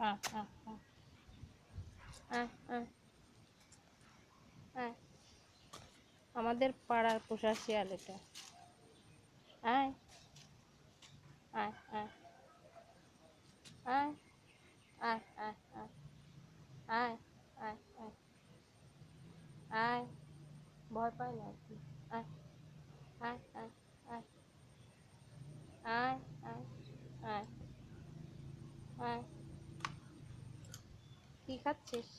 আয় আয় আয় আয় আয়। আমাদের পাড়ার পোষা শিয়াল এটা। আয় আয় আয় আয় আয় আয় আয় আয় আয় আয় আয়। ভয় পায় না আর কি। আয় আয় আয় আয় আয় আয় আয় আয়। কি খাচ্ছিস?